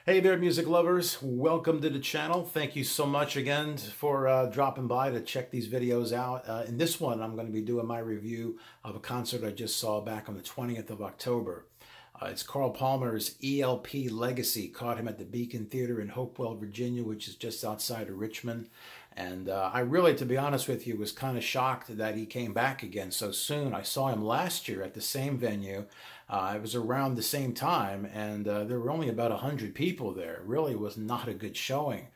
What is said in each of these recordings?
Hey there, music lovers. Welcome to the channel. Thank you so much again for dropping by to check these videos out. In this one, I'm going to be doing my review of a concert I just saw back on the 20th of October. It's Carl Palmer's ELP Legacy. Caught him at the Beacon Theater in Hopewell, Virginia, which is just outside of Richmond. And I really, to be honest with you, was kind of shocked that he came back again so soon. I saw him last year at the same venue. It was around the same time, and there were only about 100 people there. It really was not a good showing.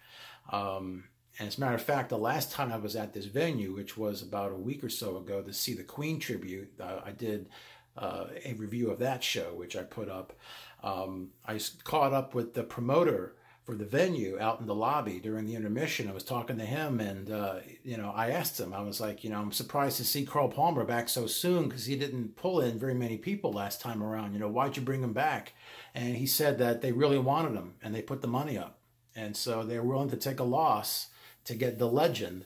And as a matter of fact, the last time I was at this venue, which was about a week or so ago to see the Queen tribute, I did a review of that show, which I put up. I caught up with the promoter for the venue out in the lobby during the intermission. I was talking to him, and I asked him, I was like, I'm surprised to see Carl Palmer back so soon because he didn't pull in very many people last time around. Why'd you bring him back? And he said that they really wanted him and they put the money up. And so they were willing to take a loss to get the legend,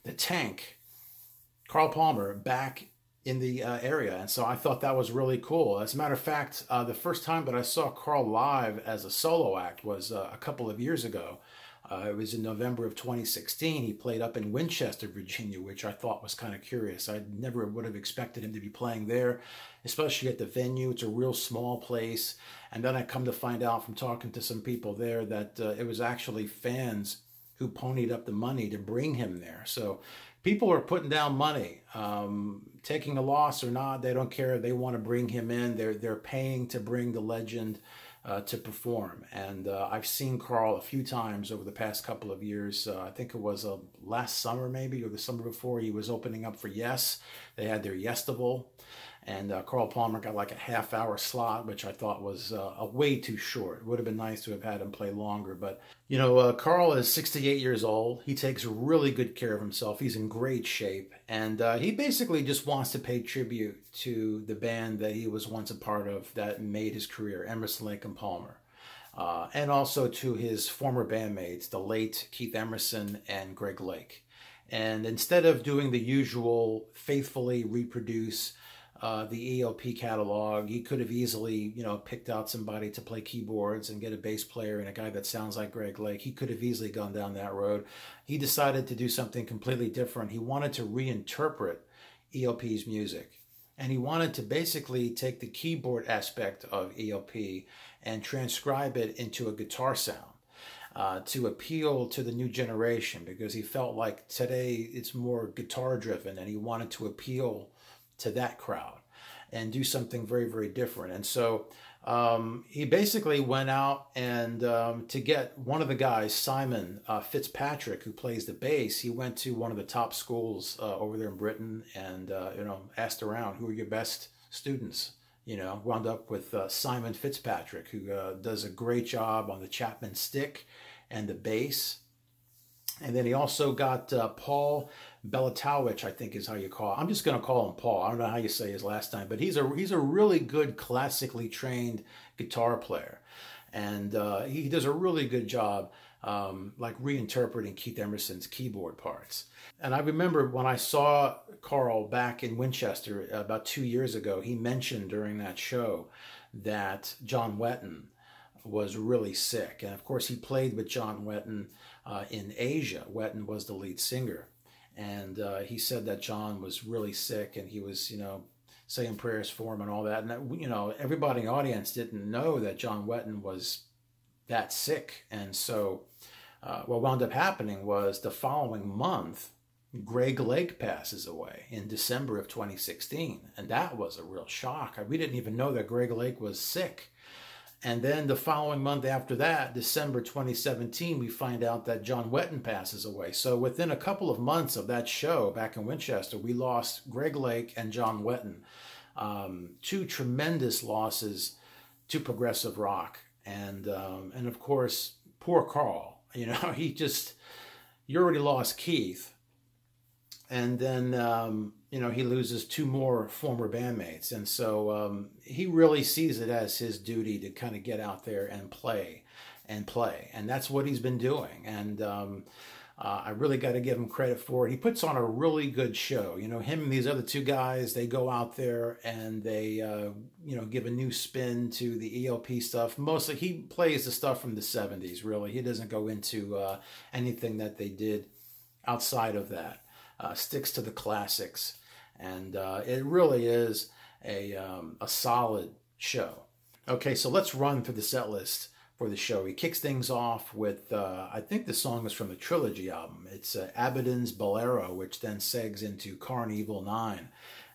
the tank, Carl Palmer, back in the area. And so I thought that was really cool. As a matter of fact, the first time that I saw Carl live as a solo act was a couple of years ago. It was in November of 2016. He played up in Winchester, Virginia, which I thought was kind of curious. I never would have expected him to be playing there, especially at the venue. It's a real small place. And then I come to find out from talking to some people there that it was actually fans who ponied up the money to bring him there. So people are putting down money, taking a loss or not. They don't care. They want to bring him in. They're paying to bring the legend to perform. And I've seen Carl a few times over the past couple of years. I think it was last summer maybe, or the summer before. He was opening up for Yes. They had their Yestival. And Carl Palmer got like a half-hour slot, which I thought was way too short. It would have been nice to have had him play longer. But, Carl is 68 years old. He takes really good care of himself. He's in great shape. And he basically just wants to pay tribute to the band that he was once a part of that made his career, Emerson, Lake and Palmer. And also to his former bandmates, the late Keith Emerson and Greg Lake. And instead of doing the usual faithfully reproduce the ELP catalog, he could have easily, picked out somebody to play keyboards and get a bass player and a guy that sounds like Greg Lake. He could have easily gone down that road. He decided to do something completely different. He wanted to reinterpret ELP's music. And he wanted to basically take the keyboard aspect of ELP and transcribe it into a guitar sound. To appeal to the new generation, because he felt like today it's more guitar driven, and he wanted to appeal to that crowd and do something very, very different. And so he basically went out and to get one of the guys, Simon Fitzpatrick, who plays the bass, he went to one of the top schools over there in Britain and asked around, who are your best students? Wound up with Simon Fitzpatrick, who does a great job on the Chapman stick and the bass. And then he also got Paul Belatowicz, I think is how you call it. I'm just going to call him Paul. I don't know how you say his last name, but he's a really good classically trained guitar player. And he does a really good job like reinterpreting Keith Emerson's keyboard parts. And I remember when I saw Carl back in Winchester about 2 years ago, he mentioned during that show that John Wetton was really sick. And of course, he played with John Wetton in Asia. Wetton was the lead singer. And he said that John was really sick and he was, saying prayers for him and all that. And, everybody in the audience didn't know that John Wetton was that sick. And so what wound up happening was the following month, Greg Lake passes away in December of 2016. And that was a real shock. We didn't even know that Greg Lake was sick. And then the following month after that, December 2017, we find out that John Wetton passes away. So within a couple of months of that show back in Winchester, we lost Greg Lake and John Wetton. Two tremendous losses to progressive rock. And of course, poor Carl, you already lost Keith. And then, he loses two more former bandmates. And so he really sees it as his duty to kind of get out there and play. And that's what he's been doing. And I really got to give him credit for it. He puts on a really good show. You know, him and these other two guys, they go out there and they, you know, give a new spin to the ELP stuff. Mostly he plays the stuff from the 70s, really. He doesn't go into anything that they did outside of that. Sticks to the classics. And it really is a solid show. Okay, so let's run through the set list for the show. He kicks things off with, I think the song is from the Trilogy album. It's Abaddon's Bolero, which then segs into Carnival 9.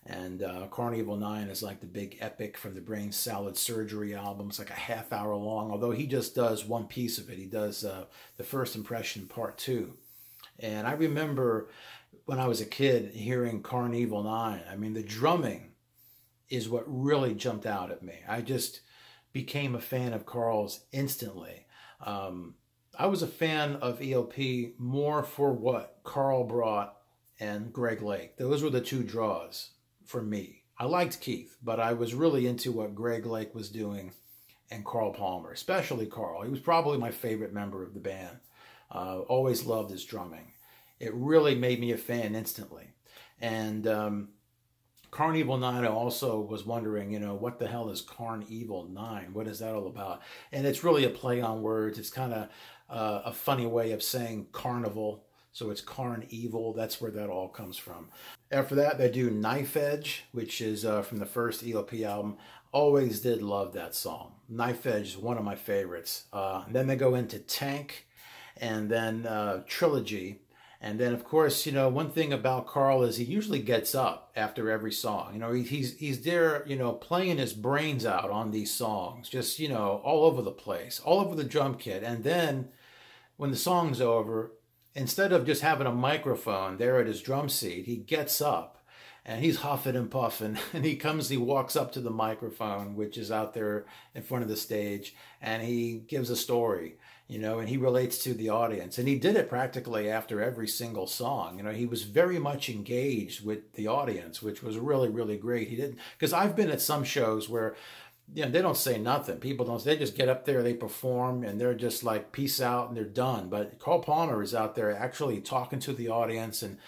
And Carnival 9 is like the big epic from the Brain Salad Surgery album. It's like a half-hour long, although he just does one piece of it. He does the First Impression Part 2. And I remember when I was a kid hearing Carnival 9. I mean, the drumming is what really jumped out at me. I just became a fan of Carl's instantly. I was a fan of ELP more for what Carl brought and Greg Lake. Those were the two draws for me. I liked Keith, but I was really into what Greg Lake was doing and Carl Palmer, especially Carl. He was probably my favorite member of the band. Always loved his drumming. It really made me a fan instantly. And Carnival 9, I also was wondering, you know, what the hell is Carnival 9? What is that all about? And it's really a play on words. It's kind of a funny way of saying carnival. So it's Carnival. That's where that all comes from. After that, they do Knife Edge, which is from the first ELP album. Always did love that song. Knife Edge is one of my favorites. Then they go into Tank, and then Trilogy. And then, of course, you know, one thing about Carl is he usually gets up after every song. You know, he's there, you know, playing his brains out on these songs, just, you know, all over the place, all over the drum kit. And then when the song's over, instead of just having a microphone there at his drum seat, he gets up and he's huffing and puffing, and he walks up to the microphone, which is out there in front of the stage, and he gives a story, you know, and he relates to the audience. And he did it practically after every single song. You know, he was very much engaged with the audience, which was really, really great. He didn't, because I've been at some shows where, you know, they don't say nothing. People don't, they just get up there, they perform, and they're just like, peace out, and they're done. But Carl Palmer is out there actually talking to the audience, and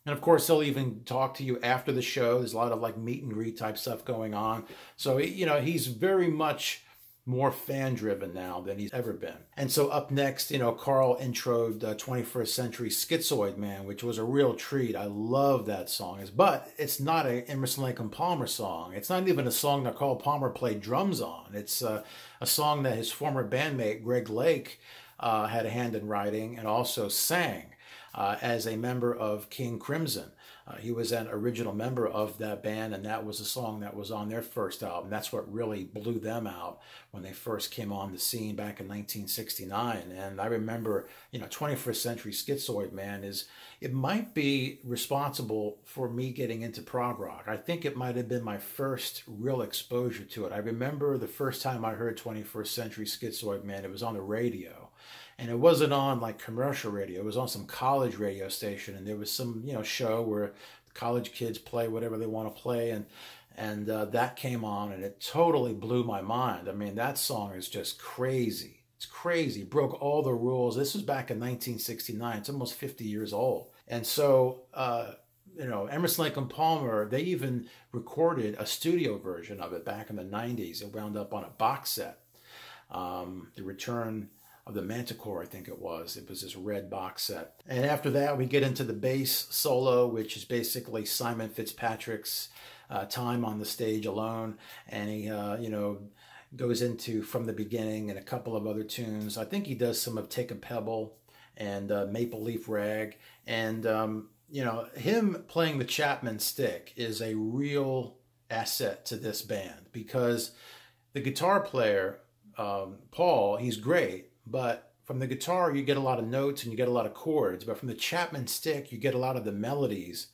of course, he'll even talk to you after the show. There's a lot of like meet and greet type stuff going on. So, you know, he's very much more fan driven now than he's ever been. And so up next, you know, Carl introed 21st Century Schizoid Man, which was a real treat. I love that song. But it's not an Emerson, Lake and Palmer song. It's not even a song that Carl Palmer played drums on. It's a song that his former bandmate, Greg Lake, had a hand in writing and also sang. As a member of King Crimson. He was an original member of that band, and that was a song that was on their first album. That's what really blew them out when they first came on the scene back in 1969. And I remember, you know, 21st Century Schizoid Man it might be responsible for me getting into prog rock. I think it might have been my first real exposure to it. I remember the first time I heard 21st Century Schizoid Man, it was on the radio. And it wasn't on like commercial radio. It was on some college radio station, and there was some, you know, show where college kids play whatever they want to play, and that came on, and it totally blew my mind. I mean, that song is just crazy. It's crazy. It broke all the rules. This was back in 1969. It's almost 50 years old. And so, you know, Emerson, Lake and Palmer, they even recorded a studio version of it back in the 90s. It wound up on a box set. The Return of the Manticore, I think it was. It was this red box set. And after that, we get into the bass solo, which is basically Simon Fitzpatrick's time on the stage alone. And he, you know, goes into From the Beginning and a couple of other tunes. I think he does some of Take a Pebble and Maple Leaf Rag. And, you know, him playing the Chapman stick is a real asset to this band, because the guitar player, Paul, he's great. But from the guitar, you get a lot of notes and you get a lot of chords. But from the Chapman stick, you get a lot of the melodies.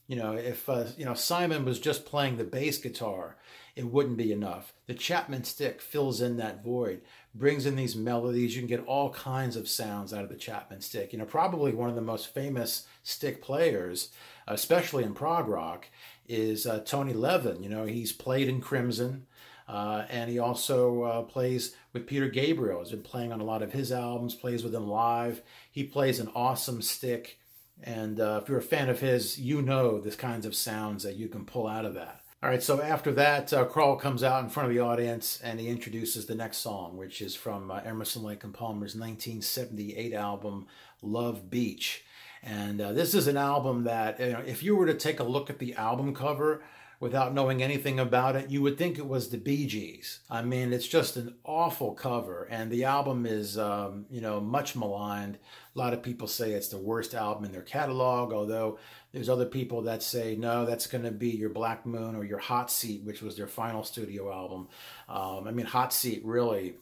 You know, if you know, Simon was just playing the bass guitar, it wouldn't be enough. The Chapman stick fills in that void, brings in these melodies. You can get all kinds of sounds out of the Chapman stick. You know, probably one of the most famous stick players, especially in prog rock, is Tony Levin. You know, he's played in Crimson. And he also plays with Peter Gabriel. He's been playing on a lot of his albums, plays with him live. He plays an awesome stick. And if you're a fan of his, you know the kinds of sounds that you can pull out of that. All right, so after that, Carl comes out in front of the audience and he introduces the next song, which is from Emerson, Lake and Palmer's 1978 album, Love Beach. And this is an album that, you know, if you were to take a look at the album cover without knowing anything about it, you would think it was the Bee Gees. I mean, it's just an awful cover, and the album is, you know, much maligned. A lot of people say it's the worst album in their catalog, although there's other people that say, no, that's going to be your Black Moon or your Hot Seat, which was their final studio album. I mean, Hot Seat really,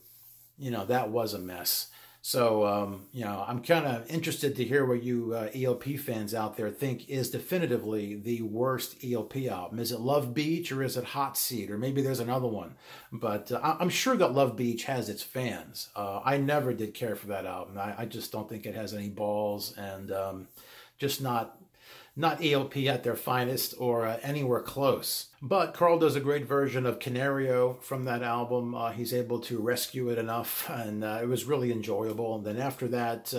you know, that was a mess. So, you know, I'm kind of interested to hear what you ELP fans out there think is definitively the worst ELP album. Is it Love Beach or is it Hot Seat? Or maybe there's another one. But I'm sure that Love Beach has its fans. I never did care for that album. I just don't think it has any balls, and just not ELP at their finest or anywhere close. But Carl does a great version of Canario from that album. He's able to rescue it enough, and it was really enjoyable. And then after that,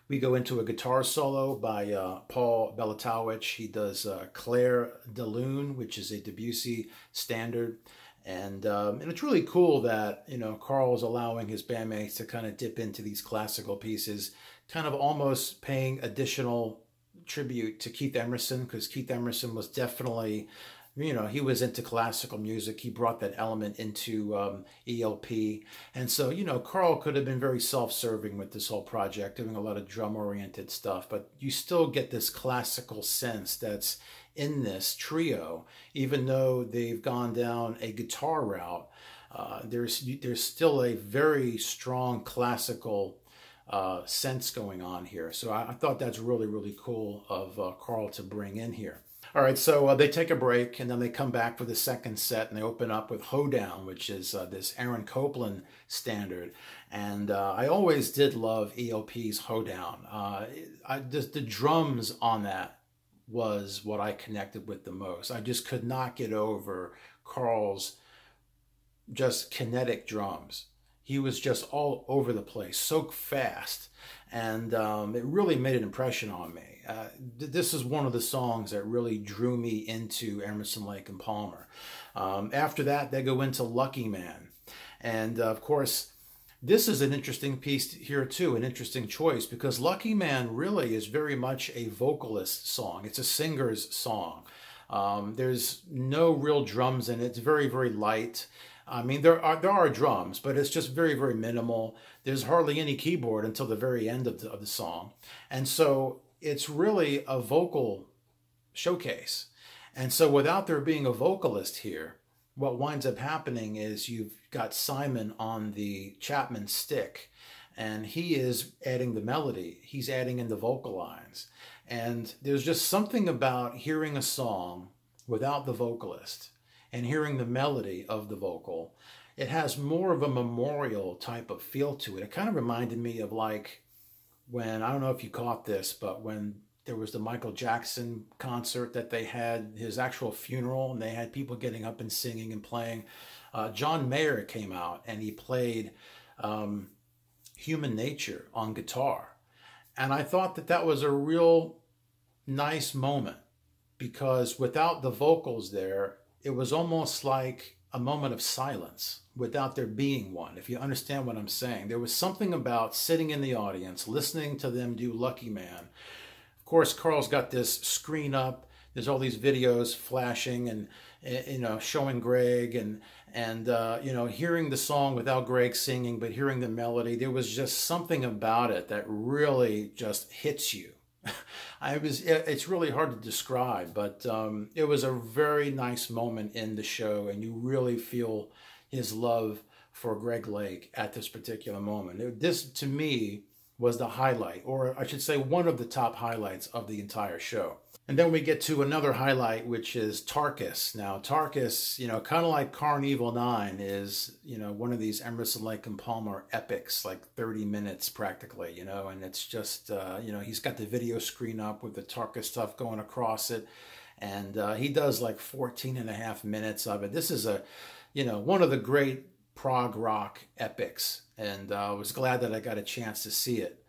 we go into a guitar solo by Paul Belatowicz. He does Claire de Lune, which is a Debussy standard. And it's really cool that, you know, Carl's allowing his bandmates to kind of dip into these classical pieces, kind of almost paying additional tribute to Keith Emerson, because Keith Emerson was definitely, you know, he was into classical music. He brought that element into ELP. And so, you know, Carl could have been very self-serving with this whole project, doing a lot of drum-oriented stuff, but you still get this classical sense that's in this trio, even though they've gone down a guitar route. There's still a very strong classical sense going on here. So I thought that's really, really cool of Carl to bring in here. All right, so they take a break, and then they come back for the second set, and they open up with Hoedown, which is this Aaron Copland standard. And I always did love ELP's Hoedown. The drums on that was what I connected with the most. I just could not get over Carl's just kinetic drums. He was just all over the place, so fast, and it really made an impression on me. This is one of the songs that really drew me into Emerson, Lake and Palmer. After that, they go into Lucky Man. And of course, this is an interesting piece here too, an interesting choice, because Lucky Man really is very much a vocalist song. It's a singer's song. There's no real drums in it. It's very, very light. I mean, there are drums, but it's just very, very minimal. There's hardly any keyboard until the very end of the song. And so it's really a vocal showcase. And so without there being a vocalist here, what winds up happening is you've got Simon on the Chapman stick, and he is adding the melody. He's adding in the vocal lines. And there's just something about hearing a song without the vocalist and hearing the melody of the vocal. It has more of a memorial type of feel to it. It kind of reminded me of like when, I don't know if you caught this, but when there was the Michael Jackson concert that they had, his actual funeral, and they had people getting up and singing and playing. John Mayer came out and he played Human Nature on guitar. And I thought that that was a real nice moment, because without the vocals there, it was almost like a moment of silence without there being one, if you understand what I'm saying. There was something about sitting in the audience, listening to them do Lucky Man. Of course, Carl's got this screen up. There's all these videos flashing and, you know, showing Greg and you know, hearing the song without Greg singing, but hearing the melody. There was just something about it that really just hits you. It's really hard to describe, but it was a very nice moment in the show, and you really feel his love for Greg Lake at this particular moment. This, to me, was the highlight, or I should say one of the top highlights of the entire show. And then we get to another highlight, which is Tarkus. Now, Tarkus, you know, kind of like Carnival 9 is, you know, one of these Emerson, Lake and Palmer epics, like 30 minutes practically, you know, and it's just, you know, he's got the video screen up with the Tarkus stuff going across it. And he does like 14 and a half minutes of it. This is a, you know, one of the great prog rock epics. And I was glad that I got a chance to see it.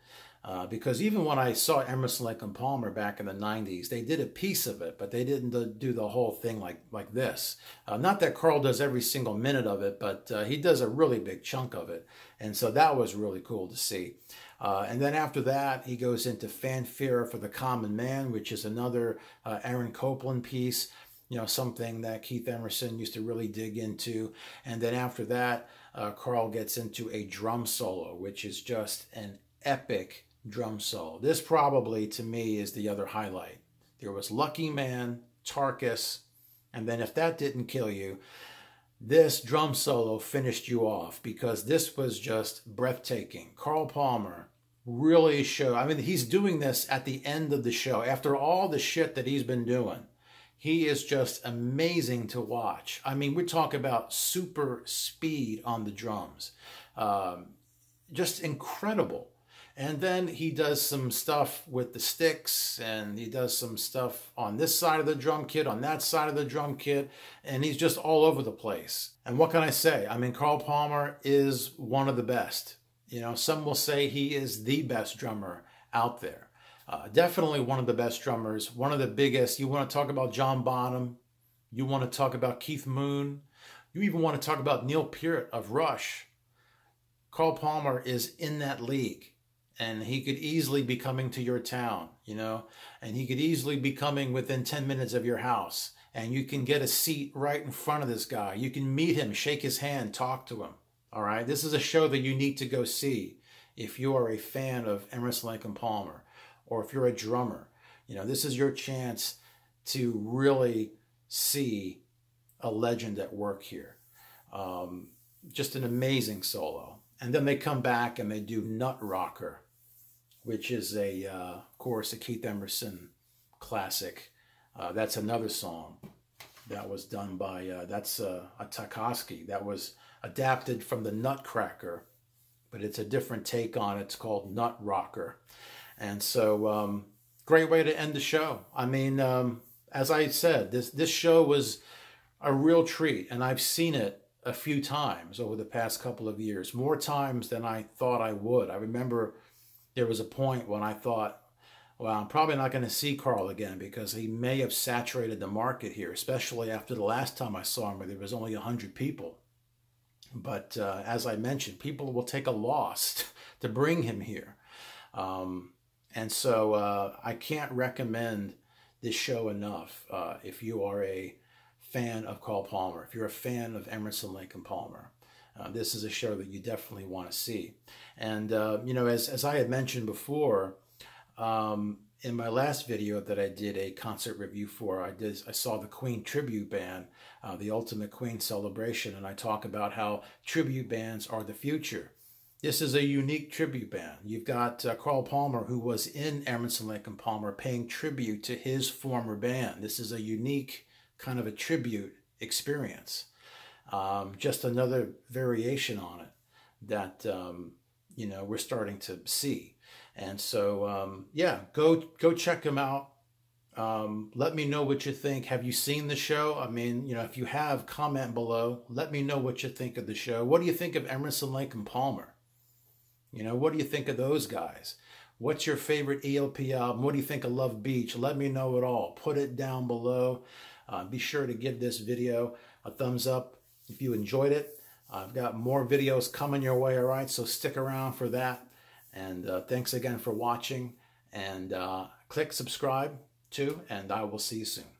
Because even when I saw Emerson, Lake and Palmer back in the 90s, they did a piece of it, but they didn't do the whole thing like this. Not that Carl does every single minute of it, but he does a really big chunk of it. And so that was really cool to see. And then after that, he goes into Fanfare for the Common Man, which is another Aaron Copland piece, you know, something that Keith Emerson used to really dig into. And then after that, Carl gets into a drum solo, which is just an epic drum solo. This probably, to me, is the other highlight. There was Lucky Man, Tarkus, and then if that didn't kill you, this drum solo finished you off, because this was just breathtaking. Carl Palmer really showed, I mean, he's doing this at the end of the show. After all the shit that he's been doing, he is just amazing to watch. I mean, we talk about super speed on the drums. Just incredible. And then he does some stuff with the sticks, and he does some stuff on this side of the drum kit, on that side of the drum kit, and he's just all over the place. And what can I say? I mean, Carl Palmer is one of the best. You know, some will say he is the best drummer out there. Definitely one of the best drummers, one of the biggest. You want to talk about John Bonham, you want to talk about Keith Moon, you even want to talk about Neil Peart of Rush. Carl Palmer is in that league. And he could easily be coming to your town, you know, and he could easily be coming within 10 minutes of your house. And you can get a seat right in front of this guy. You can meet him, shake his hand, talk to him. All right. This is a show that you need to go see if you are a fan of Emerson, Lake and Palmer, or if you're a drummer. You know, this is your chance to really see a legend at work here. Just an amazing solo. And then they come back and they do Nut Rocker, which is of course, a Keith Emerson classic. That's another song that was done by, that's a Tchaikovsky. That was adapted from the Nutcracker, but it's a different take on it. It's called Nut Rocker. And so, great way to end the show. I mean, as I said, this show was a real treat, and I've seen it a few times over the past couple of years, more times than I thought I would. I remember there was a point when I thought, well, I'm probably not going to see Carl again, because he may have saturated the market here, especially after the last time I saw him where there was only 100 people. But as I mentioned, people will take a loss to bring him here. And so I can't recommend this show enough if you are a fan of Carl Palmer, if you're a fan of Emerson, Lake and Palmer. This is a show that you definitely want to see. And, you know, as I had mentioned before, in my last video that I did a concert review for, I saw the Queen tribute band, the Ultimate Queen Celebration, and I talk about how tribute bands are the future. This is a unique tribute band. You've got Carl Palmer, who was in Emerson, Lake and Palmer, paying tribute to his former band. This is a unique kind of a tribute experience. Just another variation on it that, you know, we're starting to see. And so, yeah, go check them out. Let me know what you think. Have you seen the show? I mean, you know, if you have, comment below. Let me know what you think of the show. What do you think of Emerson, Lake and Palmer? You know, what do you think of those guys? What's your favorite ELP album? What do you think of Love Beach? Let me know it all. Put it down below. Be sure to give this video a thumbs up if you enjoyed it. I've got more videos coming your way, all right? So stick around for that. And thanks again for watching. And click subscribe too, and I will see you soon.